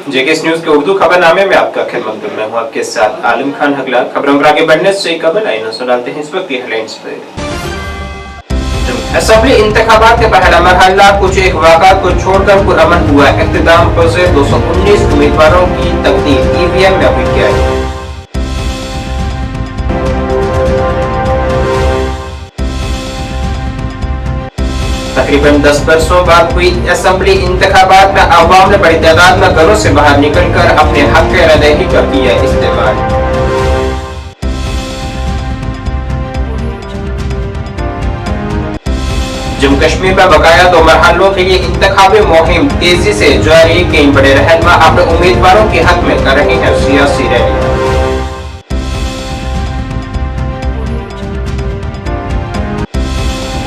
JKS news के उर्दू खबरनामे में आपका खिदमत में हूं आपके साथ आलम खान हगला। खबरों पर आगे बढ़ने से कबल आइए नजर डालते हैं इस वक्त की हेडलाइंस पर। असेंबली इंतखाबात के पहला मरहला कुछ एक वाक़ात को छोड़कर पुरअमन हुआ। इख्तिताम पर से 219 उम्मीदवारों की तकदीर ईवीएम में हुई क्या है। तकरीबन 10 बरसों बाद हुई असेंबली इंतखाबात में अवाम ने बड़ी तादाद में घरों से बाहर निकलकर अपने हक के रद्द कर किया इस्तेमाल। जम्मू कश्मीर में बकाया 2 मरहलों के लिए इंतखाबी मुहिम तेजी से जारी। कई बड़े रहनुमा अपने उम्मीदवारों के हक में कर रहे हैं सियासी रैली।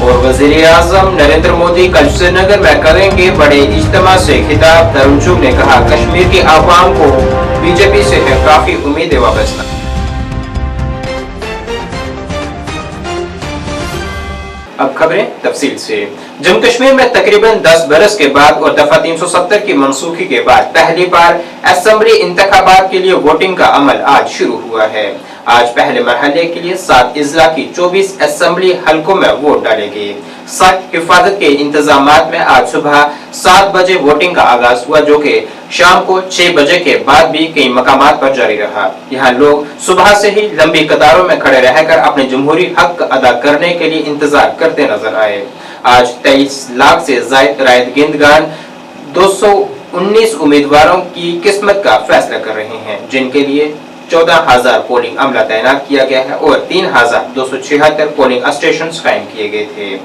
और वज़ीर-ए-आज़म नरेंद्र मोदी कल श्रीनगर में करेंगे बड़े इज्तिमा से खिताब। तरुण चुग ने कहा कश्मीर की आवाम को बीजेपी से है काफी उम्मीदें वाबस्ता। अब खबरें तफसील से। जम्मू कश्मीर में तकरीबन 10 बरस के बाद और दफा 370 की मनसूखी के बाद पहली बार असेंबली इंतखाबात के लिए वोटिंग का अमल आज शुरू हुआ है। आज पहले मरहले के लिए 7 अजला की 24 असेंबली हलकों में वोट डाले गए। सख्त हिफाजत के इंतजामात में आज सुबह 7 बजे वोटिंग का आगाज हुआ, जो कि शाम को 6 बजे के बाद भी कई मकामात पर जारी रहा। यहाँ लोग सुबह से ही लंबी कतारों में खड़े रहकर अपने जमहूरी हक अदा करने के लिए इंतजार करते नजर आए। आज 23 लाख से ज्यादा रायदगिंदगान 219 उम्मीदवारों की किस्मत का फैसला कर रहे हैं, जिनके लिए 14,000 पोलिंग अमला तैनात किया गया है और 3,276 पोलिंग स्टेशन कायम किए गए थे।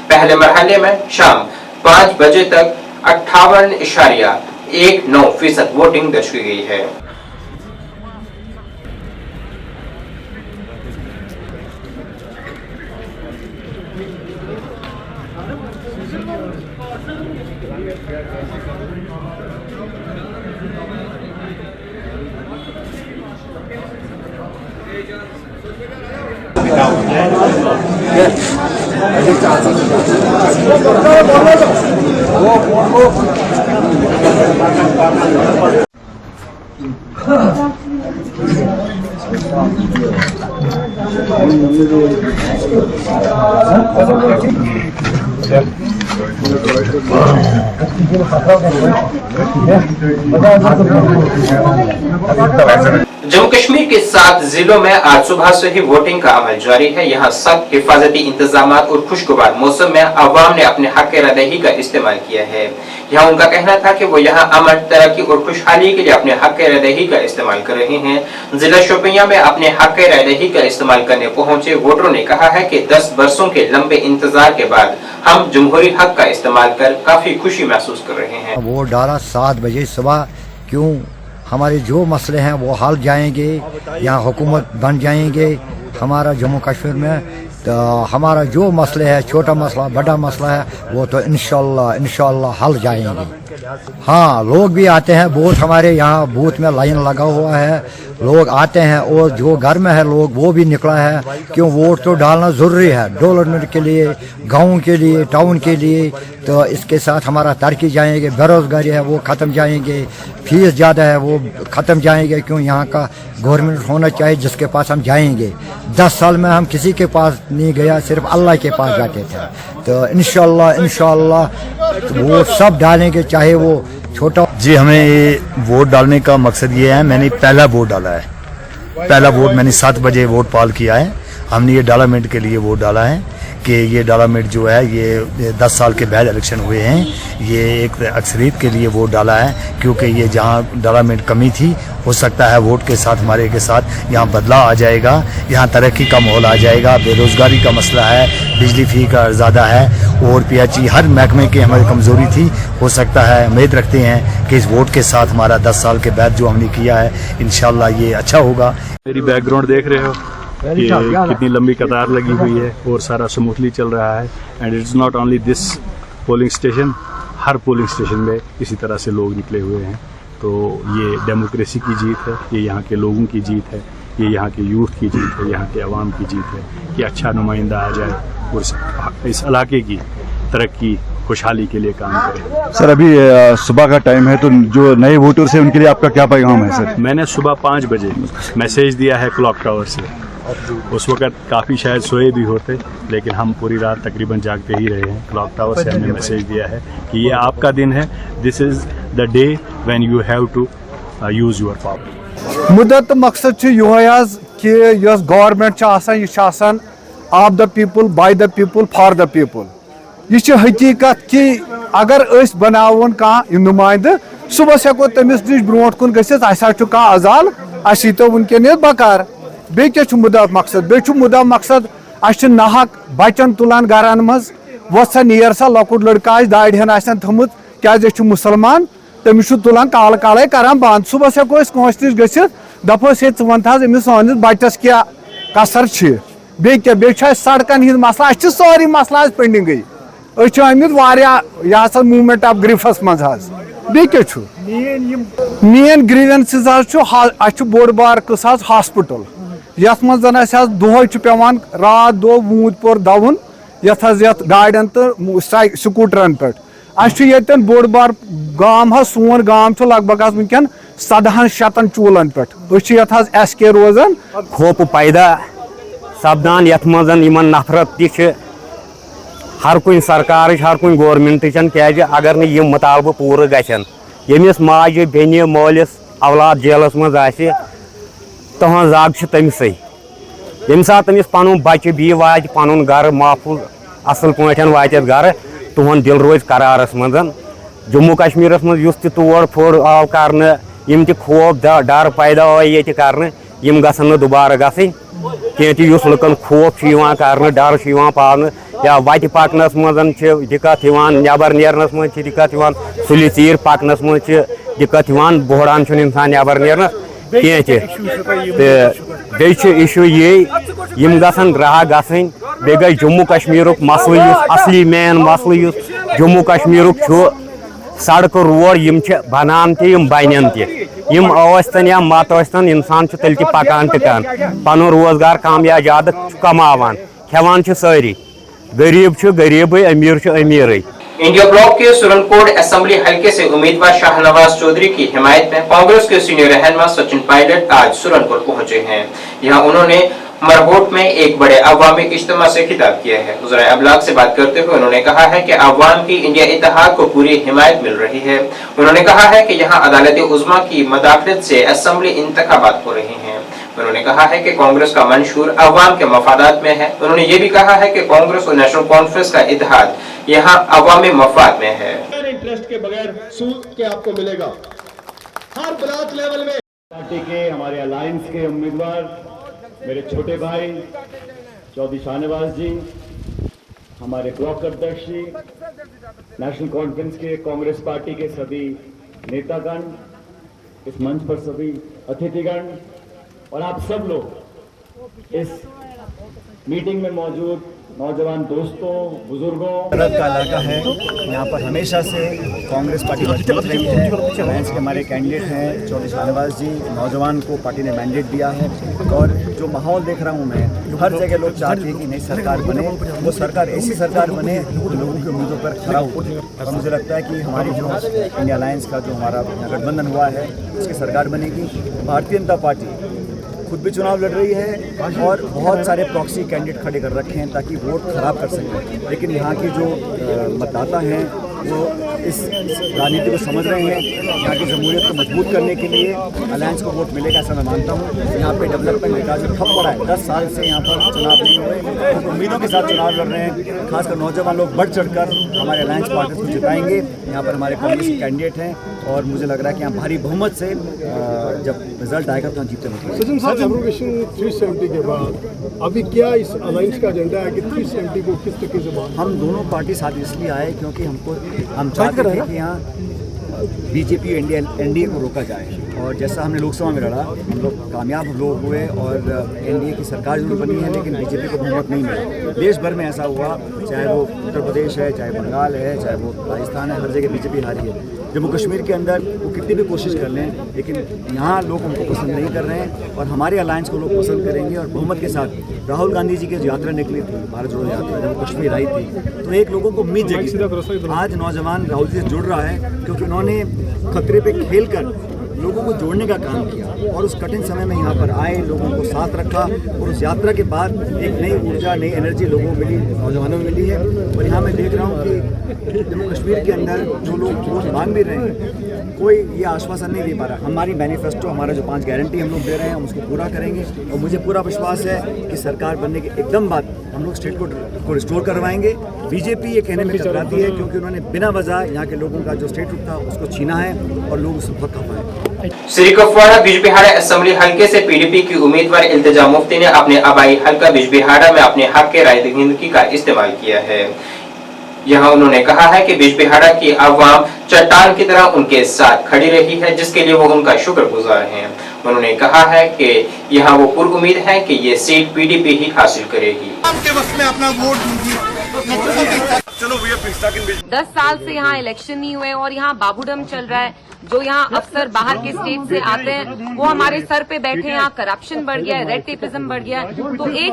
पहले मरहले में शाम 5 बजे तक 58.19% वोटिंग दर्ज की गई है। जम्मू कश्मीर के 7 जिलों में आज सुबह से ही वोटिंग का अमल जारी है। यहाँ सख्त हिफाजती इंतजामात और खुशगवार मौसम में अवाम ने अपने हक के रद्द का इस्तेमाल किया है। यहाँ उनका कहना था कि वो यहाँ अमन, तरक्की और खुशहाली के लिए अपने हक के रद्द का इस्तेमाल कर रहे हैं। जिला शोपियां में अपने हक के रद्द का इस्तेमाल करने पहुंचे वोटरों ने कहा है कि 10 बरसों के लंबे इंतजार के बाद हम जमहूरी हक का इस्तेमाल कर काफी खुशी महसूस कर रहे हैं। वोट डाला 7 बजे सुबह, क्यों हमारे जो मसले हैं वो हल जाएंगे, यहाँ हुकूमत बन जाएंगे हमारा जम्मू कश्मीर में। तो हमारा जो मसले है, छोटा मसला बड़ा मसला है, वो तो इंशाल्लाह हल जाएंगे। हाँ, लोग भी आते हैं वोट, हमारे यहाँ बूथ में लाइन लगा हुआ है, लोग आते हैं और जो घर में है लोग वो भी निकला है, क्यों वोट तो डालना ज़रूरी है डेवलपमेंट के लिए, गाँव के लिए, टाउन के लिए। तो इसके साथ हमारा तरक्की जाएंगे, बेरोज़गारी है वो ख़त्म जाएंगे, फीस ज़्यादा है वो ख़त्म जाएंगे, क्यों यहाँ का गवर्नमेंट होना चाहिए जिसके पास हम जाएंगे। 10 साल में हम किसी के पास नहीं गया, सिर्फ अल्लाह के पास जाते थे। तो इंशाल्लाह वो सब डालेंगे, चाहे वो छोटा। जी, हमें ये वोट डालने का मकसद ये है, मैंने पहला वोट डाला है। पहला वोट मैंने 7 बजे वोट पाल किया है। हमने ये डेवलपमेंट के लिए वोट डाला है कि ये डेवलपमेंट जो है ये 10 साल के बाद इलेक्शन हुए हैं, ये एक अक्सरियत के लिए वोट डाला है, क्योंकि ये जहाँ डेवलपमेंट कमी थी, हो सकता है वोट के साथ हमारे के साथ यहाँ बदलाव आ जाएगा, यहाँ तरक्की का माहौल आ जाएगा। बेरोज़गारी का मसला है, बिजली फी का ज़्यादा है और PHE हर महकमे की हमारी कमज़ोरी थी। हो सकता है, उम्मीद रखते हैं कि इस वोट के साथ हमारा 10 साल के बाद जो हमने किया है इंशाल्लाह ये अच्छा होगा। मेरी बैकग्राउंड देख रहे हो कि कितनी लंबी कतार लगी हुई है और सारा स्मूथली चल रहा है। And it's not only this polling station, her polling station में इसी तरह से लोग निकले हुए हैं। तो ये डेमोक्रेसी की जीत है, ये यहाँ के लोगों की जीत है, ये यहाँ के यूथ की जीत है, यहाँ के अवाम की जीत है कि अच्छा नुमाइंदा आ जाए और इस इलाके की तरक्की, खुशहाली के लिए काम करें। सर अभी सुबह का टाइम है, तो जो नए वोटर्स हैं उनके लिए आपका क्या पैगाम है सर? मैंने सुबह 5 बजे मैसेज दिया है क्लॉक टावर से। उस वक़्त काफ़ी शायद सोए भी होते, लेकिन हम पूरी रात तकरीबन जागते ही रहे हैं। क्लॉक टावर से हमने मैसेज दिया है कि ये आपका दिन है, this is the day when you have to use your power. मुद्दत मकसद कि यस government of the people, by the people, for the people. यह हकीकत कि अगर बनावन कह नुमाइंद सुबह हेको तमिस नश ब्रोट कुन गसित अजाल अस तो वनकन बकार। बे मुद्दा मकसद मुद्दा मकसद अस नाहक बचन तुलान गरन मज वसा नेर सा लकुट लड़का दाड़ हन थमुत क्या मुसलमान तमिस तुलान काल काले करान बंद। सुबह हेको कंस नश गसित दपोस हे वन अमिस सानिस बचस क्या कसर बे सड़कन हिंद मसला सारी मसला पेंडिंग आमित यह मूवमेंट ऑफ ग्रिफस मज बे मेन ग्रीवेंस बोड़ बार कस हॉस्पिटल यथ मज दोह पेवान रात दो वूद पोर दवन यथ गाड़न तो स्कूटरन पे बोड़ बार गाम सोन गाम लग भग वनकन 17 चूलन पे SK रोजान खोप पैदा सपदान यथ मज नफरत ति हर कुन सरकार हर कुन गवर्नमेंट क्या अगर न मुतालबह पूर गन यमिस माजे बेन मोलिस औलाद जेलस मज तहन जग तमिस यम सात तमिस पन बच्चे बी वात पन गर महफूज असल पे वात गर तुहन दिल रोज करारस मज। जम्मू कश्मीर मज तोड़ फोड़ आव कर खौफ डर पैदा ये कर गसन दोबारा गसन कह लुकन खौफ कर डर पाल या वत पकनस मज दिक्कत नबर नेरनस मज दिक्कत सुलि चीर पकनस मज दिक्कत बोहरान इंसान नबर नेरनस कह इशू ये गसन रहा गसन बे गई जम्मू कश्मीर मसल असली मेन मसल जम्मू कश्मीर सड़क रोड बनान बन तन या मत इंसान तेल पकान टिकान पन रोजगार कामयाब कमावान खेवान सारी गरीब गरीब अमीर अमीर। इंडिया ब्लॉक के सुरनकोट असेंबली हलके से उम्मीदवार शाहनवाज चौधरी की हिमायत में कांग्रेस के सीनियर रहनुमा सचिन पायलट आज सुरनकोट पहुंचे हैं। यहां उन्होंने मरहोट में एक बड़े अवामी इज्तिमा से खिताब किया है। उज़रा अबलाग से बात करते हुए उन्होंने कहा है कि अवाम की इंडिया इत्तेहाद को पूरी हिमायत मिल रही है। उन्होंने कहा है कि यहाँ अदालत उज़्मा की मदाखलत से असेंबली इंतखाबात हो रहे हैं। उन्होंने कहा है कि कांग्रेस का मंशूर अवाम के मफादात में है। उन्होंने ये भी कहा है कि कांग्रेस और नेशनल कॉन्फ्रेंस का इत्तेहाद यहाँ अवामी मफाद में है। इंटरेस्ट के बगैर सूद के आपको मिलेगा हर ब्लॉक लेवल में। पार्टी के हमारे अलायंस के उम्मीदवार मेरे छोटे भाई चौधरी शाहनवाज जी, हमारे ब्लॉक अध्यक्ष जी, नेशनल कॉन्फ्रेंस के कांग्रेस पार्टी के सभी नेतागण, इस मंच पर सभी अतिथिगण और आप सब लोग इस मीटिंग में मौजूद नौजवान दोस्तों, बुजुर्गों। भारत का इलाका है, यहाँ पर हमेशा से कांग्रेस पार्टी मजबूत रही है। अलायंस के हमारे कैंडिडेट हैं चौधरी शाहनवाज जी, नौजवान को पार्टी ने मैंडेट दिया है और जो माहौल देख रहा हूँ मैं, हर जगह लोग चाहते हैं कि नई सरकार बने, वो सरकार ऐसी सरकार बने जो लोगों के मुद्दों पर खड़ा हो। और मुझे लगता है कि हमारी जो इंडिया अलायंस का जो हमारा गठबंधन हुआ है उसकी सरकार बनेगी। भारतीय जनता पार्टी खुद भी चुनाव लड़ रही है और बहुत सारे प्रॉक्सी कैंडिडेट खड़े कर रखे हैं ताकि वोट खराब कर सकें, लेकिन यहाँ की जो मतदाता हैं वो इस राजनीति को समझ रहे हैं। यहाँ की जमहूरियत को मजबूत करने के लिए अलायंस को वोट मिलेगा ऐसा मैं मानता हूँ। यहाँ पे डेवलपमेंट विकास में ठप पड़ा है, 10 साल से यहाँ पर चुनाव नहीं हुए, तो उम्मीदों के साथ चुनाव लड़ रहे हैं। खासकर नौजवान लोग बढ़ चढ़कर हमारे अलायंस पार्टी को जिताएंगे। यहाँ पर हमारे कांग्रेस के कैंडिडेट हैं और मुझे लग रहा है कि यहाँ भारी बहुमत से जब रिजल्ट आएगा तो हम जीते होंगे। सचिन साहब, एब्रोगेशन 370 के बाद अभी क्या इस अलायंस का एजेंडा है कि 370 को किस तरीके से हम दोनों पार्टी साथ इसलिए आए क्योंकि हम चाहते थे कि यहाँ बीजेपी एनडीए को रोका जाए। اور جیسا ہم نے لوک سبھا میں لڑا ہم لوگ کامیاب لوگ ہوئے اور NDA کی سرکار ضرور بنی ہے لیکن BJP کو بہت نہیں ملا. دیش بھر میں ایسا ہوا, چاہے وہ اتر پردیش ہے, چاہے بنگال ہے, چاہے وہ راجستھان ہے, ہر جگہ BJP ہاری ہے. جموں کشمیر کے اندر وہ کتنی بھی کوشش کر لیں لیکن یہاں لوگ ان کو پسند نہیں کر رہے ہیں اور ہمارے الائنس کو لوگ پسند کریں گے. اور بہمت کے ساتھ راہل گاندھی جی کی جو یاترا نکلی تھی, بھارت جوڑو یاترا, جموں کشمیر آئی تھی, تو ایک لوگوں کو امید جگی. آج نوجوان راہل جی سے جڑ رہا ہے کیونکہ انہوں نے خطرے پہ کھیل کر لوگوں کو جوڑنے کا کام کیا اور اس کٹھن سمے میں یہاں پر آئے, لوگوں کو ساتھ رکھا اور اس یاترا کے بعد ایک نئی ارجا, نئی انرجی لوگوں کو ملی, نوجوانوں میں ملی ہے. اور یہاں میں دیکھ رہا ہوں کہ جموں کشمیر کے اندر جو لوگ ووٹ مانگ بھی رہے ہیں کوئی یہ آشواسن نہیں دے پا رہا. ہماری مینیفیسٹو, ہمارا جو 5 گارنٹی ہم لوگ دے رہے ہیں ہم اس کو پورا کریں گے اور مجھے پورا وشواس ہے کہ سرکار بننے کے ایک دم بعد ہم لوگ اسٹیٹ کو ریسٹور کروائیں گے. BJP یہ کہنے میں چکراتی ہے کیونکہ انہوں نے بنا وجہ یہاں کے لوگوں کا جو اسٹیٹ تھا اس کو چھینا ہے اور لوگ اس سے بہت خفا ہے. سری کپواڑہ بجبہارا اسمبلی حلقے سے PDP کی امیدوار التجا مفتی نے اپنے آبائی حلقہ بجبہارا میں اپنے حق کے رائے دہندگی کا استعمال کیا ہے. یہاں انہوں نے کہا ہے کہ بجبہارا کی عوام چٹان کی طرح ان کے ساتھ کھڑی رہی ہے جس کے لیے وہ ان کا شکر گزار ہیں. انہوں نے کہا ہے کہ یہاں وہ پر امید ہے کہ یہ سیٹ PDP ہی حاصل کرے گی. 10 سال سے یہاں الیکشن نہیں ہوئے اور یہاں بابو ڈم چل رہا ہے. جو یہاں افسر باہر کے اسٹیٹ سے آتے ہیں وہ ہمارے سر پہ بیٹھے ہیں. یہاں کرپشن بڑھ گیا ہے, ریڈ ٹیپزم بڑھ گیا ہے. تو ایک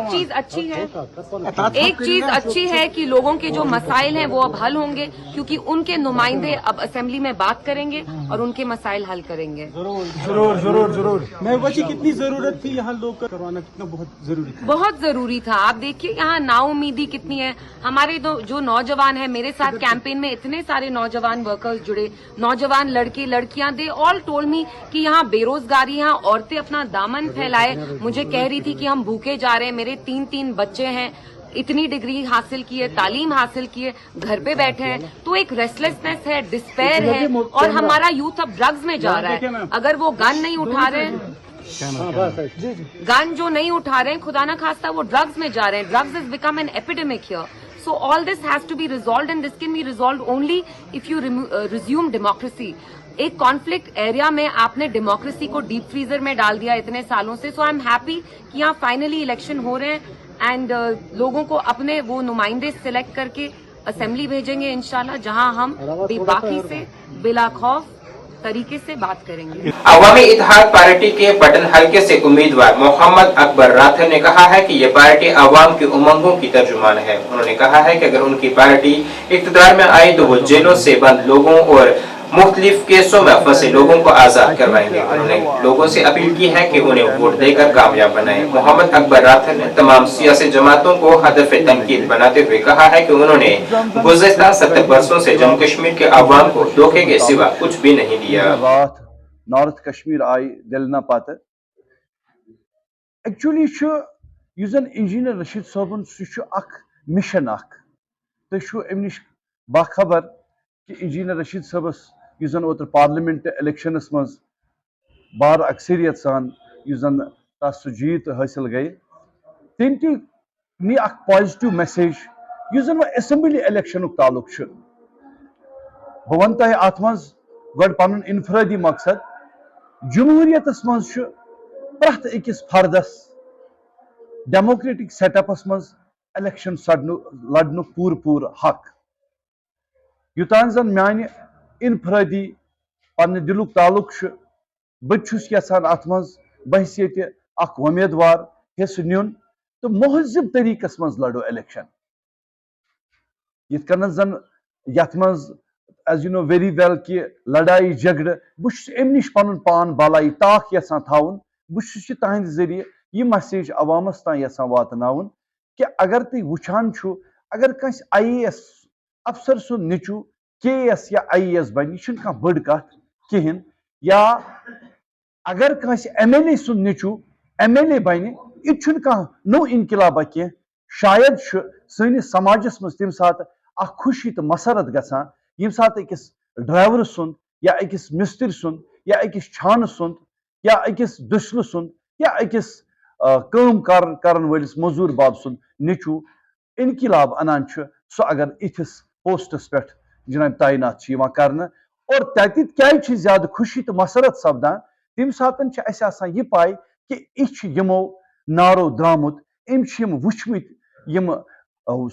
چیز اچھی ہے کہ لوگوں کے جو مسائل ہیں وہ اب حل ہوں گے کیونکہ ان کے نمائندے اب اسمبلی میں بات کریں گے اور ان کے مسائل حل کریں گے. ضرور. میں وجہ کتنی ضرورت تھی یہاں لوگ کروانا, کتنا بہت ضروری تھا. آپ دیکھیے یہاں نا امیدی کتنی ہے. ہمارے جو نوجوان ہیں, میرے ساتھ کیمپین میں اتنے سارے نوجوان ورکرز جڑے, نوجوان لڑکے لڑکیاں, دے آل ٹولڈ می کہ یہاں بے روزگاری, یہاں عورتیں اپنا دامن پھیلائے. مجھے کہہ رہی تھی کہ ہم بھوکے جا رہے ہیں, میرے 3 بچے ہیں, اتنی ڈگری حاصل کی ہے, تعلیم حاصل کی ہے, گھر پہ بیٹھے ہیں. تو ایک ریسٹلیسنس ہے, ڈسپیر ہے. اور ہمارا یوتھ اب ڈرگز میں جا رہا ہے. اگر وہ گن نہیں اٹھا رہے ہیں, گن جو نہیں اٹھا رہے ہیں, خدا نہ خواستہ وہ ڈرگز میں جا رہے ہیں. Drugs has become an epidemic here. So all this has to be resolved and this can be resolved only if you resume democracy. ایک کانفلکٹ ایریا میں آپ نے ڈیموکریسی کو ڈیپ فریزر میں ڈال دیا اتنے سالوں سے. سو آئی ایم ہیپی کہ یہاں فائنلی الیکشن ہو رہے ہیں اینڈ لوگوں کو اپنے وہ نمائندے سلیکٹ کر کے اسمبلی بھیجیں گے انشاءاللہ, جہاں ہم بے باکی سے بلا خوف طریقے سے بات کریں گے. عوامی اتحاد پارٹی کے پٹن حلقے سے امیدوار محمد اکبر راتھر نے کہا ہے کہ یہ پارٹی عوام کی امنگوں کی ترجمان ہے. انہوں نے کہا ہے کہ اگر ان کی پارٹی اقتدار میں آئی تو وہ جیلوں سے بند لوگوں اور مختلف کیسوں میں پھنسے لوگوں کو آزاد کروائیں گے. انہوں نے لوگوں سے اپیل کی ہے کہ انہیں ووٹ دے کر کامیاب بنائیں. محمد اکبر راتھر نے تمام سیاسی جماعتوں کو ہدف تنقید بناتے ہوئے کہا ہے کہ انہوں نے گزشتہ 70 برسوں سے جموں کشمیر کے عوام کو دھوکے کے سوا کچھ بھی نہیں دیا. نارتھ کشمیر آئی دلنا پتہ ایکچولی انجینئر رشید صٲبن سہ مشن تھی ام نش باخبر کہ انجینئر رشید صٲبس یس زن اوتر پارلیمنٹ الیکشنس مز بار اکثریت سان یس زن تس سہ جیت حاصل گئی, تم تہ نی اخ پازیٹو میسیج یس زن اسمبلی الیکشن تعلق. بہ ون تہ ات مز گۄڈٕ پنن انفرادی مقصد, جمہوریتس مز پرٛٮ۪تھ أکِس فردس ڈیموکریٹک سیٹ اپس مز الیکشن لڑنُک پوٗرٕ حق. یوتان زن میانہِ انفرادی پننہِ دلُک تعلق بہٕ چھُس یژھان ات مز بحثیت اکھ وۄمیدوار حصہٕ نیُن تہٕ مہذب طریقس مز لڑو الیکشن. یِتھ کٔنۍ زن یتھ مز as you know very well کہ لڑائی جھگڑٕ بہٕ چھُس امہِ نش پنُن پان بالائی طاق یژھان تھاوُن. بہٕ چھُس یہِ تہنٛدِ ذٔریعہٕ یہِ مسیج عوامس تام یژھان واتناوُن کہ اگر تُہۍ وٕچھان چھُو اگر کٲنٛسہِ IAS افسر سُنٛد نیٚچوٗ KS یا IAS بنہِ یہِ چھُنہٕ کانٛہہ بٔڑ کتھ کِہینۍ, یا اگر کٲنٛسہِ MLA سُنٛد نیٚچوٗ MLA بنہِ یہِ تہِ چھُنہٕ کانٛہہ نوٚو انقلابا کینٛہہ. شاید چھُ سٲنِس سماجس منٛز تمہِ ساتہٕ اکھ خوشی تہٕ مسرت گژھان ییٚمہِ ساتہٕ أکِس ڈرایور سُنٛد یا أکِس مستری سُنٛد یا أکِس چھانہٕ سُنٛد یا أکِس دٔسلہٕ سُنٛد یا أکِس کٲم کرن وٲلِس موٚزوٗر باب سُنٛد نیٚچوٗ انقلاب انان چھُ, سُہ اگر یِتھِس پوسٹس پٮ۪ٹھ جناب تعینات چھُ یِوان کرنہٕ. اور تتہِ کیازِ چھِ زیادٕ خوشی تہٕ مسرت سپدان तम सातन यह पाई कि यमो नारो द्रामुत यम वुचमत यम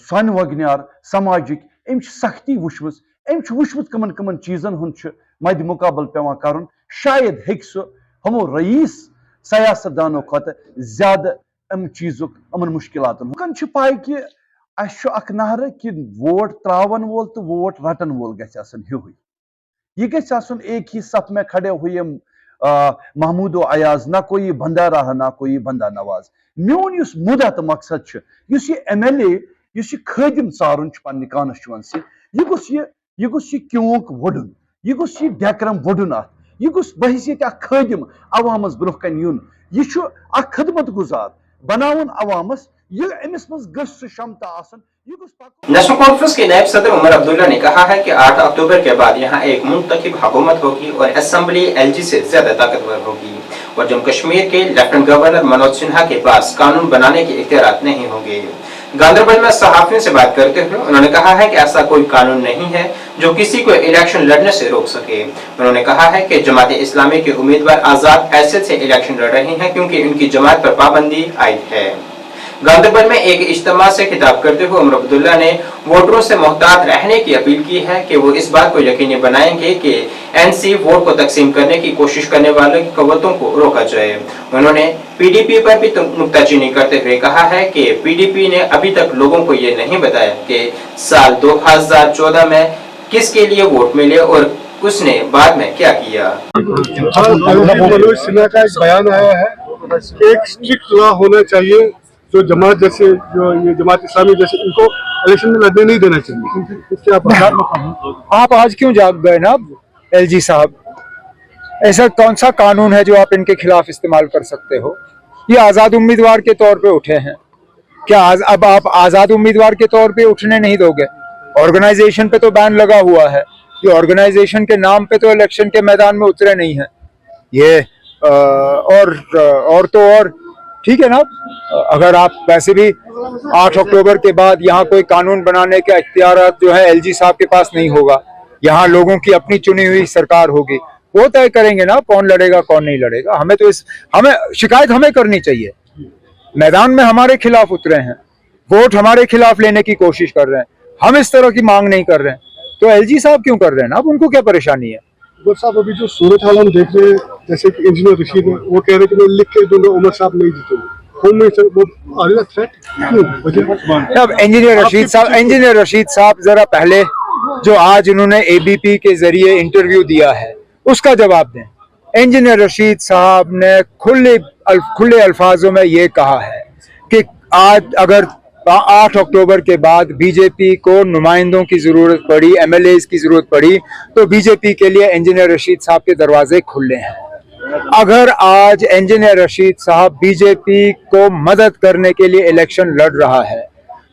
सन वगनार समाजिक सख्ती वुचमस वुचमत कमन कमन चीजन हुंद मद मुकाबल पेवान करन शायद हेक सह हमो रईस सियासतदानों खत ज्यादा चीजुक अमन मुश्किलातन लुकन पाई कि अख नहर कि वोट त्रावन वोल तो वोट रटन वोल गसन हिउ यह गसन एक ही सफ में खड़े हुए महमूद अयाज ना कोई बंदा रहा ना कोई बंदा नवाज मोन मुदा तो मकसद MLA खदिम सारुन पन्ने कॉन्स्टिट्यूंसी यह गुस क्योंक वुडन यह गुस डेक्रम वुडन अत यह गुस बहसीत खदिम अवामस ब्रोह कन यून यह खदमत गुजार बनावन अवामस यह अमिस मज गस क्षमता आसन नेशनल कॉन्फ्रेंस के नायब सदर उमर अब्दुल्ला ने कहा है कि 8 अक्टूबर के बाद यहाँ एक मुंतखब हुकूमत होगी और असेंबली LG से ज्यादा ताकतवर होगी और जम्मू कश्मीर के लेफ्टिनेंट गवर्नर मनोज सिन्हा के पास कानून बनाने के इख्तियारात नहीं होंगे। गांधरबल में सहाफियों से बात करते हुए उन्होंने कहा है कि ऐसा कोई कानून नहीं है जो किसी को इलेक्शन लड़ने से रोक सके। उन्होंने कहा है कि जमात इस्लामी के उम्मीदवार आजाद हैसियत से इलेक्शन लड़ रहे हैं क्योंकि उनकी जमात पर पाबंदी आयद है। गांधरबल में एक इज्तिमा से खिताब करते हुए उमर अब्दुल्ला ने वोटरों से मोहतात रहने की अपील की है कि वो इस बात को यकीनी बनाएंगे कि NC वोट को तकसीम करने की कोशिश करने वाले कवतों को रोका जाए। उन्होंने PDP पर भी नुक्ताचीनी करते हुए कहा है कि PDP ने अभी तक लोगों को ये नहीं बताया कि साल 2014 में किसके लिए वोट मिले और उसने बाद में क्या किया। मनोज सिन्हा का एक बयान आया है, एक स्ट्रिक्ट लॉ होना चाहिए जो जमात जैसे जो ये जमात इस्लामी जैसे इनको इलेक्शन में लड़ने नहीं देना चाहिए। इससे आप आज क्यों जाग गए ना LG साहब? ऐसा कौन सा कानून है जो आप इनके खिलाफ इस्तेमाल कर सकते हो? ये आजाद उम्मीदवार के तौर पे उठे हैं, क्या अब आप आजाद उम्मीदवार के तौर पे उठने नहीं दोगे? ऑर्गेनाइजेशन पे तो बैन लगा हुआ है, ये ऑर्गेनाइजेशन के नाम पे तो इलेक्शन के मैदान में उतरे नहीं है ये और तो और ठीक है ना। अगर आप वैसे भी 8 अक्टूबर के बाद यहाँ कोई कानून बनाने का इख्तियार जो है LG साहब के पास नहीं होगा, यहाँ लोगों की अपनी चुनी हुई सरकार होगी, वो तय करेंगे ना कौन लड़ेगा कौन नहीं लड़ेगा। हमें शिकायत हमें करनी चाहिए, मैदान में हमारे खिलाफ उतरे हैं, वोट हमारे खिलाफ लेने की कोशिश कर रहे हैं, हम इस तरह की मांग नहीं कर रहे हैं, तो LG साहब क्यों कर रहे हैं ना? अब उनको क्या परेशानी है? साहब अभी जो सूरत हाल हम देख रहे हैं, जैसे कि इंजीनियर रशीद है वो कह रहे कि मैं लिख के दूंगा उमर साहब नहीं जीतेंगे। अब इंजीनियर रशीद साहब जरा पहले जो आज उन्होंने ABP के जरिए इंटरव्यू दिया है उसका जवाब दें। इंजीनियर रशीद साहब ने खुले अल्फाजों में ये कहा है कि आज अगर 8 अक्टूबर के बाद बीजेपी को नुमाइंदों की जरूरत पड़ी, MLAs की जरूरत पड़ी, तो बीजेपी के लिए इंजीनियर रशीद साहब के दरवाजे खुले हैं। अगर आज इंजीनियर रशीद साहब बीजेपी को मदद करने के लिए इलेक्शन लड़ रहा है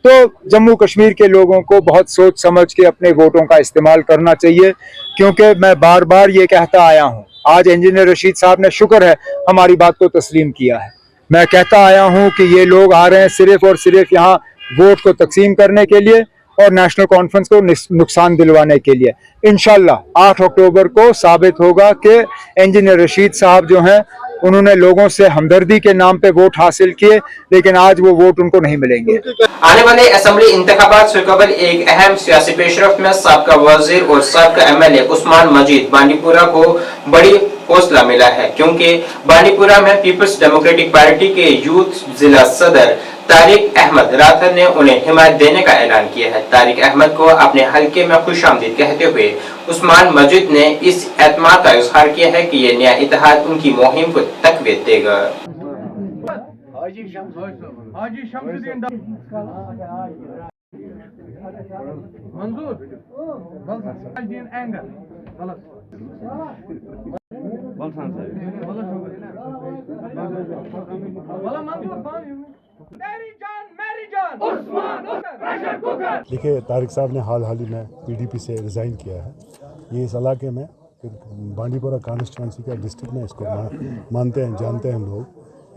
तो जम्मू कश्मीर के लोगों को बहुत सोच समझ के अपने वोटों का इस्तेमाल करना चाहिए, क्योंकि मैं बार बार ये कहता आया हूँ, आज इंजीनियर रशीद साहब ने शुक्र है हमारी बात को तस्लीम किया है। मैं कहता आया हूं कि ये लोग आ रहे हैं सिर्फ और सिर्फ यहाँ वोट को तकसीम करने के लिए और नेशनल कॉन्फ्रेंस को नुकसान दिलवाने के लिए। इंशाल्लाह 8 अक्टूबर को साबित होगा कि इंजीनियर रशीद साहब जो हैं उन्होंने लोगों से हमदर्दी के नाम पे वोट हासिल किए, लेकिन आज वो वोट उनको नहीं मिलेंगे। आने वाले असेंबली इंतखाबात से कबल एक अहम सियासी पेशरफ्त में साबका वजीर और साबका MLA उस्मान मजीद बांडीपुरा को बड़ी हौसला मिला है, क्योंकि बांडीपुरा में पीपल्स डेमोक्रेटिक पार्टी के यूथ जिला सदर तारिक अहमद राठौर ने उन्हें हिमायत देने का ऐलान किया है। तारिक अहमद को अपने हलके में खुशामदीद कहते हुए उस्मान मजीद ने इस एतमाद का इजहार किया है कि ये नया इत्तेहाद उनकी मुहिम को तकवीत देगा। देखिए, तारिक साहब ने हाल ही में PDP से रिज़ाइन किया है। ये इस इलाके में बांडीपुरा कॉन्स्टिट्यूंसी का डिस्ट्रिक्ट में इसको मानते हैं, जानते हैं लोग।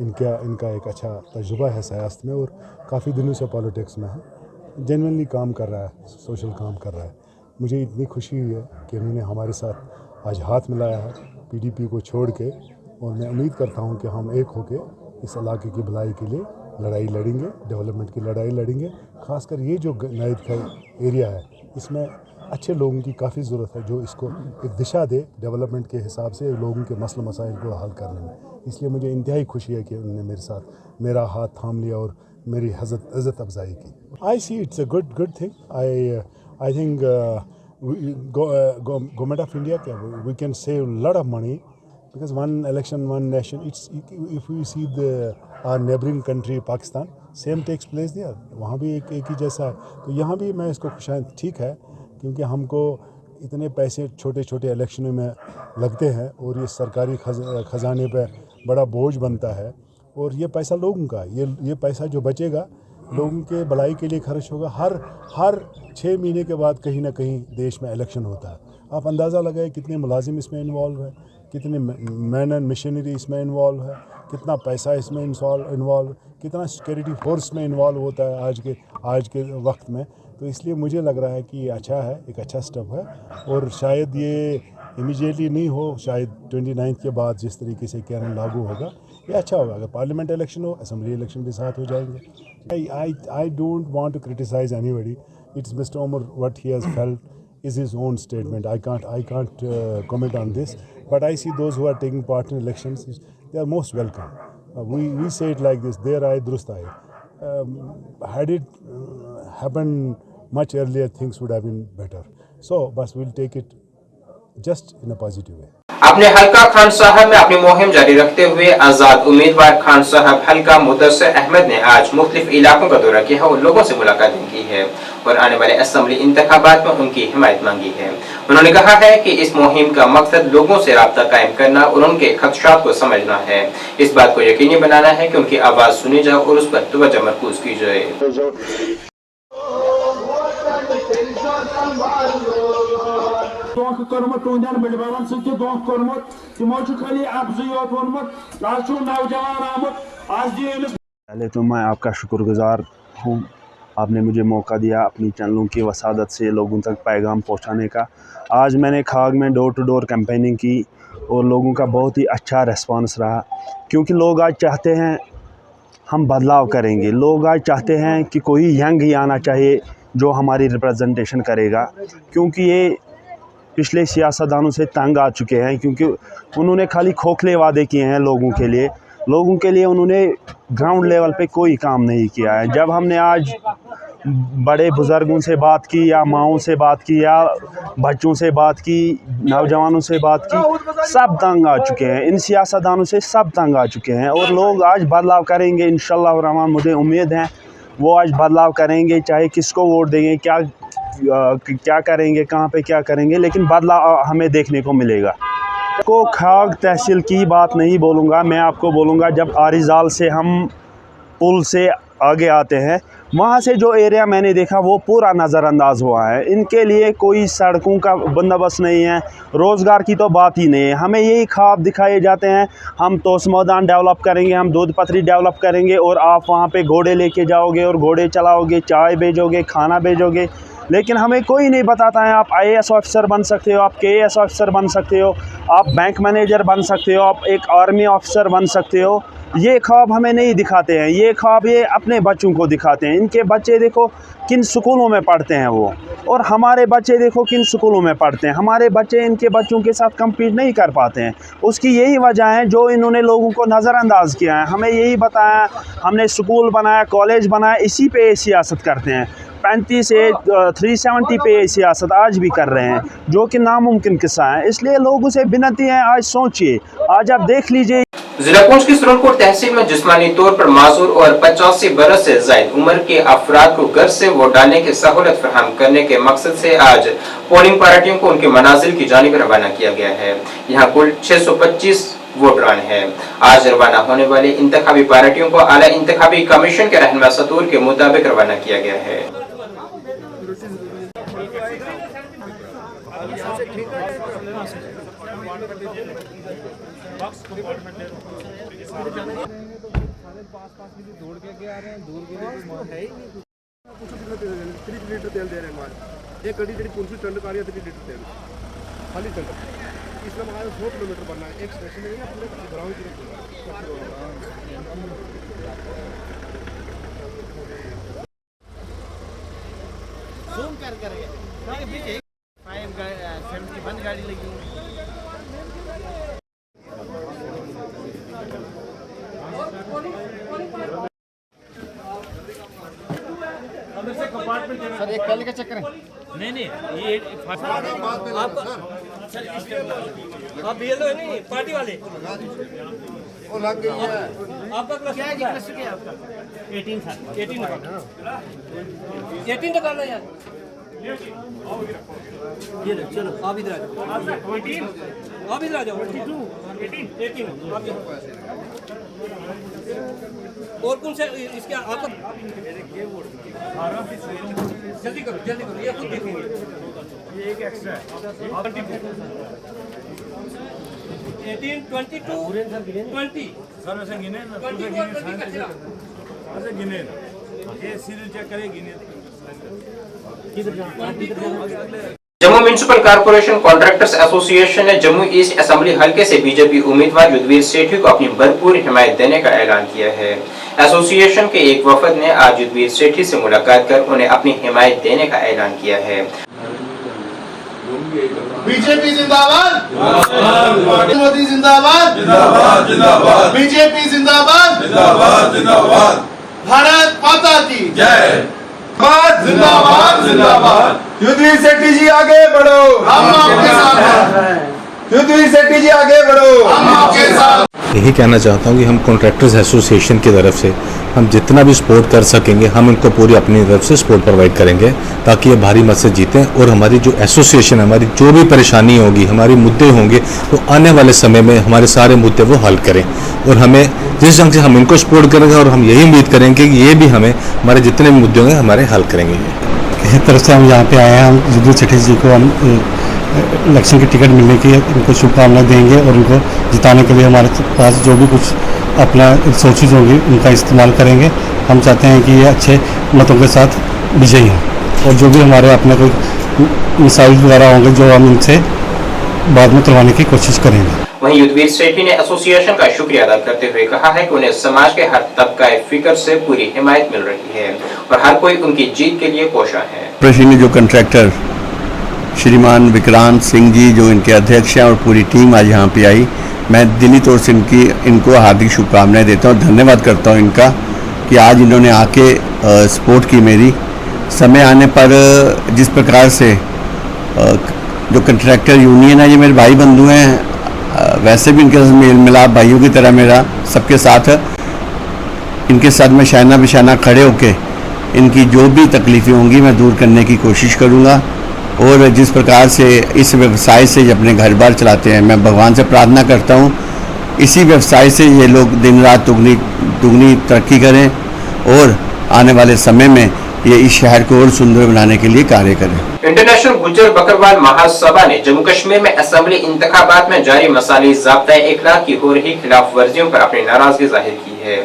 इनका एक अच्छा तजुर्बा है सियासत में और काफ़ी दिनों से पॉलिटिक्स में है, जेन्युइनली काम कर रहा है, सोशल काम कर रहा है। मुझे इतनी खुशी हुई है कि उन्होंने हमारे साथ आज हाथ मिलाया है, PDP को छोड़ के और मैं उम्मीद करता हूँ कि हम एक होकर इस इलाके की भलाई के लिए लड़ाई लड़ेंगे, डेवलपमेंट की लड़ाई लड़ेंगे। ख़ासकर ये जो नायद का एरिया है, इसमें अच्छे लोगों की काफ़ी ज़रूरत है जो इसको एक दिशा दे डेवलपमेंट के हिसाब से लोगों के मसले मसाइल को हल करने में। इसलिए मुझे इंतहाई खुशी है कि उन्होंने मेरे साथ मेरा हाथ थाम लिया और मेरी इज़्ज़त अफजाई की। I see it's a good thing. I think government of India we can save lot of money because one election, one nation. It's if we see our neighboring country Pakistan, same takes place there. वहाँ भी एक ही जैसा है, तो यहाँ भी मैं इसको खुशाइंद ठीक है, क्योंकि हमको इतने पैसे छोटे छोटे इलेक्शनों में लगते हैं और ये सरकारी खजाने पे बड़ा बोझ बनता है, और ये पैसा लोगों का, ये पैसा जो बचेगा लोगों के भलाई के लिए खर्च होगा। हर 6 महीने के बाद कहीं ना कहीं देश में इलेक्शन होता है। आप अंदाज़ा लगाए कितने मुलाजिम इसमें इन्वॉल्व है, कितने मैन एंड मशीनरी इसमें इन्वॉल्व है, कितना पैसा इसमें इन्वॉल्व, कितना सिक्योरिटी फोर्स में इन्वॉल्व होता है आज के वक्त में। तो इसलिए मुझे लग रहा है कि ये अच्छा है, एक अच्छा स्टेप है, और शायद ये इमीडिएटली नहीं हो, शायद 29 के बाद जिस तरीके से कैरन लागू होगा ये अच्छा होगा। अगर पार्लियामेंट इलेक्शन हो, असेंबली इलेक्शन भी साथ हो जाएंगे। I don't want to criticize anybody, it's mister Omar what he has felt is his own statement. I can't comment on this, but I see those who are taking part in elections, they are most welcome. We say it like this: there aaye durust aaye. Had it happened much earlier, things would have been better. So, but we'll take it just in a positive way. अपने हल्का खान साहब में अपनी मुहिम जारी रखते हुए आजाद उम्मीदवार खान साहब हल्का मुदस्सिर अहमद ने आज मुख्तलिफ इलाकों का दौरा किया और लोगों से मुलाकातें की है और आने वाले असेंबली इंतखाबात में उनकी हिमायत मांगी है। उन्होंने कहा है कि इस मुहिम का मकसद लोगों से राब्ता कायम करना और उनके खदशात को समझना है। इस बात को यकीनी बनाना है कि उनकी आवाज़ सुनी जाए और उस पर तवज्जो मरकूज की जाए। पहले तो मैं आपका शुक्रगुजार हूँ, आपने मुझे मौका दिया अपनी चैनलों की वसादत से लोगों तक पैगाम पहुँचाने का। आज मैंने खाग में डोर टू डोर कैंपेनिंग की और लोगों का बहुत ही अच्छा रिस्पांस रहा, क्योंकि लोग आज चाहते हैं हम बदलाव करेंगे। लोग आज चाहते हैं कि कोई यंग ही आना चाहिए जो हमारी रिप्रेजेंटेशन करेगा, क्योंकि ये पिछले सियासतदानों से तंग आ चुके हैं, क्योंकि उन्होंने खाली खोखले वादे किए हैं लोगों के लिए उन्होंने ग्राउंड लेवल पे कोई काम नहीं किया है। जब हमने आज बड़े बुज़ुर्गों से बात की या माओं से बात की या बच्चों से बात की, नौजवानों से बात की, सब तंग आ चुके हैं, इन सियासतदानों से सब तंग आ चुके हैं और लोग आज बदलाव करेंगे इंशाअल्लाह रहमान। मुझे उम्मीद है वो आज बदलाव करेंगे, चाहे किसको वोट देंगे, क्या करेंगे, कहाँ पे क्या करेंगे, लेकिन बदलाव हमें देखने को मिलेगा। को खाग तहसील की बात नहीं बोलूँगा, मैं आपको बोलूँगा जब आरिजाल से हम पुल से आगे आते हैं वहाँ से जो एरिया मैंने देखा वो पूरा नज़रअंदाज हुआ है। इनके लिए कोई सड़कों का बंदोबस्त नहीं है, रोज़गार की तो बात ही नहीं है। हमें यही ख्वाब दिखाए जाते हैं, हम तोस मैदान डेवलप करेंगे, हम दूध पथरी डेवलप करेंगे और आप वहाँ पे घोड़े लेके जाओगे और घोड़े चलाओगे, चाय भेजोगे, खाना भेजोगे, लेकिन हमें कोई नहीं बताता है आप IAS ऑफिसर बन सकते हो, आप KAS ऑफिसर बन सकते हो, आप बैंक मैनेजर बन सकते हो, आप एक आर्मी ऑफिसर बन सकते हो। ये ख्वाब हमें नहीं दिखाते हैं, ये ख्वाब ये अपने बच्चों को दिखाते हैं। इनके बच्चे देखो किन स्कूलों में पढ़ते हैं वो, और हमारे बच्चे देखो किन स्कूलों में पढ़ते हैं। हमारे बच्चे इनके बच्चों के साथ कम्पीट नहीं कर पाते हैं। उसकी यही वजह है जो इन्होंने लोगों को नज़रअंदाज किया है। हमें यही बताया, हमने स्कूल बनाया, कॉलेज बनाया, इसी पे ये सियासत करते हैं। 35 से 370 पे ये सियासत आज भी कर रहे हैं, जो कि नामुमकिन किस्सा है। इसलिए लोगों से विनती है, आज सोचिए, आज आप देख लीजिए। जिला पुंछ की सुरनकोट तहसील में जिस्मानी तौर पर माजूर और 85 बरस से जायद उम्र के अफराद को घर से वोट डालने की सहूलत फराहम करने के मकसद से आज पोलिंग पार्टियों को उनके मनाजिल की जानिब रवाना किया गया है। यहाँ कुल 625 वोटरान है। आज रवाना होने वाली इंतखाबी पार्टियों को आला इंतखाबी कमीशन के रहनुमा सतूर के मुताबिक रवाना किया गया है। लीटर तेल दे रहे हैं, एक गड्डी जी पुंछ टंड लीटर तेल खाली टंड 100 किलोमीटर बनना है, एक स्टेशन है पूरे ग्राउंड की जूम कर बीच 71 गाड़ी लगी सर एक पहले का चक्कर है नहीं ये आप BLO है नहीं पार्टी वाले वो लग गई है। आपका क्लस्टर क्या है आपका 18 साल 18 तो करना यार ये लो चलो आप इधर आ जाओ आप इधर आ जाओ 18 और कौन सा इसके आपका जल्दी करो ये खुद देखेंगे ये एक एक्स्ट्रा है 18 22 20 सर वैसे गिने ना, 20 और 20 कचरा वैसे गिने ये सीरियल चेक करे गिने। Jammu municipal corporation contractors association ने जम्मू ईस्ट असेंबली हलके से बीजेपी उम्मीदवार युद्धवीर सेठी को अपनी भरपूर हिमायत देने का ऐलान किया है। एसोसिएशन के एक वफद ने आज युद्धवीर सेठी से मुलाकात कर उन्हें अपनी हिमायत देने का ऐलान किया है। बीजेपी जिंदाबाद, मोदी जिंदाबाद, बीजेपी जिंदाबाद, भारत माता की जय, जिंदाबाद। युद्धवीर सेठी जी आगे बढ़ो, हम आपके साथ हैं। युद्धवीर सेठी जी आगे बढ़ो, हम आपके साथ। यही कहना चाहता हूँ कि हम कॉन्ट्रैक्टर्स एसोसिएशन की तरफ से हम जितना भी सपोर्ट कर सकेंगे हम इनको पूरी अपनी तरफ से सपोर्ट प्रोवाइड करेंगे ताकि ये भारी मत से जीतें और हमारी जो एसोसिएशन है हमारी जो भी परेशानी होगी हमारी मुद्दे होंगे तो आने वाले समय में हमारे सारे मुद्दे वो हल करें और हमें जिस ढंग से हम इनको सपोर्ट करेंगे और हम यही उम्मीद करेंगे कि ये भी हमें हमारे जितने भी मुद्दे होंगे हमारे हल करेंगे। किसी तरफ से हम यहाँ पे आए हैं, हम युद्धवीर सेठी जी को हम इलेक्शन की टिकट मिलने की उनको शुभकामनाएं देंगे और उनको जिताने के लिए हमारे पास जो भी कुछ अपना रिसोर्सेज होंगी उनका इस्तेमाल करेंगे। हम चाहते हैं कि ये अच्छे मतों के साथ विजयी हों और जो भी हमारे अपने कोई मिसाइल वगैरह होंगे जो हम इनसे बाद में करवाने की कोशिश करेंगे। वहीं युद्धवीर सेठी ने एसोसिएशन का शुक्रिया अदा करते हुए कहा है कि उन्हें समाज के हर तबका फिक्र से पूरी हिमायत मिल रही है और हर कोई उनकी जीत के लिए कोशा है। प्रश्न जो कंट्रैक्टर श्रीमान विक्रांत सिंह जी जो इनके अध्यक्ष हैं और पूरी टीम आज यहाँ पे आई, मैं दिली तौर से इनको हार्दिक शुभकामनाएं देता हूँ, धन्यवाद करता हूँ इनका कि आज इन्होंने आके सपोर्ट की मेरी। समय आने पर जिस प्रकार से जो कंट्रैक्टर यूनियन है ये मेरे भाई बंधु हैं, वैसे भी इनके साथ मेल मिलाप भाइयों की तरह मेरा सबके साथ है। इनके साथ मैं शायना बिशाना खड़े होके इनकी जो भी तकलीफ़ें होंगी मैं दूर करने की कोशिश करूँगा और जिस प्रकार से इस व्यवसाय से अपने घर बार चलाते हैं मैं भगवान से प्रार्थना करता हूँ इसी व्यवसाय से ये लोग दिन रात दुगनी तरक्की करें और आने वाले समय में ये इस शहर को और सुंदर बनाने के लिए कार्य करें। इंटरनेशनल गुज्जर बकरवाल महासभा ने जम्मू कश्मीर में असेंबली इंतखाबात में जारी मसाली ज़ाब्ता इखलाक की हो रही खिलाफ वर्जियों पर अपनी नाराजगी जाहिर की है।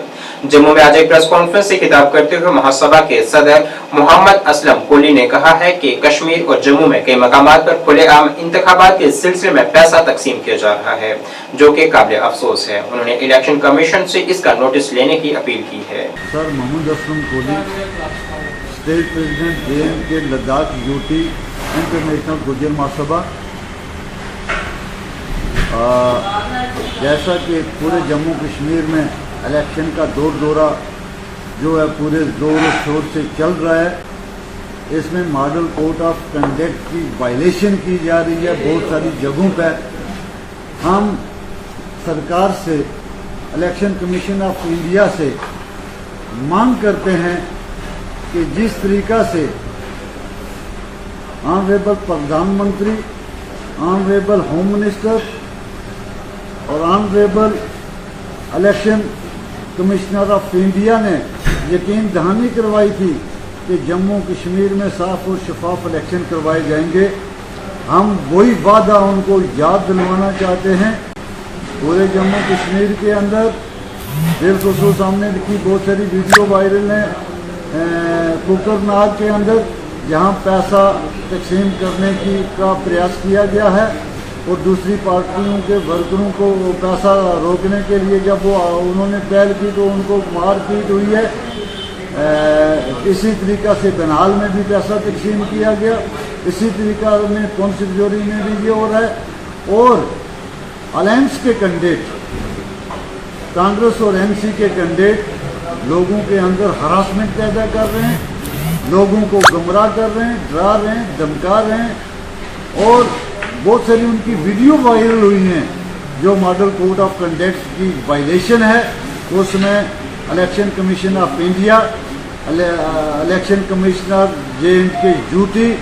जम्मू में आज एक प्रेस कॉन्फ्रेंस से खिताब करते हुए महासभा के सदर मोहम्मद असलम कोली ने कहा है कि कश्मीर और जम्मू में कई मकामात पर खुलेआम इंतखाबात के सिलसिले में पैसा तकसीम किया जा रहा है जो कि काबिल अफसोस है। उन्होंने इलेक्शन कमीशन से इसका नोटिस लेने की अपील की है। Sir Mohammad Aslam Koli, state president JNK Ladakh UT international Gujjar Mahasabha. जैसा कि पूरे जम्मू कश्मीर में इलेक्शन का दौरा जो है पूरे जोर शोर से चल रहा है, इसमें मॉडल कोड ऑफ कंडक्ट की वायलेशन की जा रही है बहुत सारी जगहों पर। हम सरकार से, इलेक्शन कमीशन ऑफ इंडिया से मांग करते हैं कि जिस तरीका से ऑनरेबल प्रधानमंत्री, ऑनरेबल होम मिनिस्टर और honourable election commissioner of India ने यकीन दहानी करवाई थी कि जम्मू कश्मीर में साफ और शफाफ इलेक्शन करवाए जाएंगे, हम वही वादा उनको याद दिलवाना चाहते हैं। पूरे जम्मू कश्मीर के अंदर बिलखुसूस सामने की बहुत सारी वीडियो वायरल हैं कुकरनाग के अंदर जहां पैसा तकसीम करने का प्रयास किया गया है। और दूसरी पार्टियों के वर्करों को पैसा रोकने के लिए जब वो उन्होंने पहल की तो उनको मारपीट हुई है। इसी तरीक़ा से बनिहाल में भी पैसा तकसीम किया गया, इसी तरीक़ा में कौंसिलजोरी में भी ये हो रहा है। और अलायंस के कैंडिडेट, कांग्रेस और एनसी के कैंडिडेट लोगों के अंदर हरासमेंट पैदा कर रहे हैं, लोगों को गुमराह कर रहे हैं, डरा रहे हैं, धमका रहे हैं। और बहुत सारी उनकी वीडियो वायरल हुई हैं जो मॉडल कोड ऑफ कंडक्ट की वायलेशन है। उसमें election commission of India, election commissioner JNK UT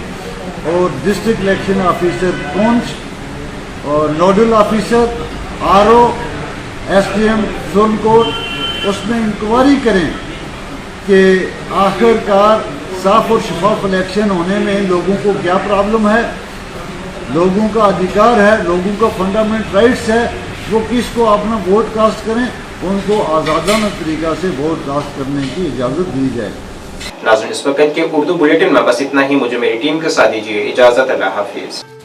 और डिस्ट्रिक्ट इलेक्शन ऑफिसर पुंछ और नोडल ऑफिसर RO SDM सोनकोट उसमें इंक्वायरी करें कि आखिरकार साफ और शफाफ इलेक्शन होने में लोगों को क्या प्रॉब्लम है, लोगों का अधिकार है, लोगों का फंडामेंटल राइट्स है, वो किसको अपना वोट कास्ट करें, उनको आज़ादाना तरीक़ा से वोट कास्ट करने की इजाज़त दी जाए। नाज़रीन, इस वक्त के उर्दू बुलेटिन में बस इतना ही। मुझे मेरी टीम के साथ दीजिए इजाज़त। अल्लाह हाफिज़।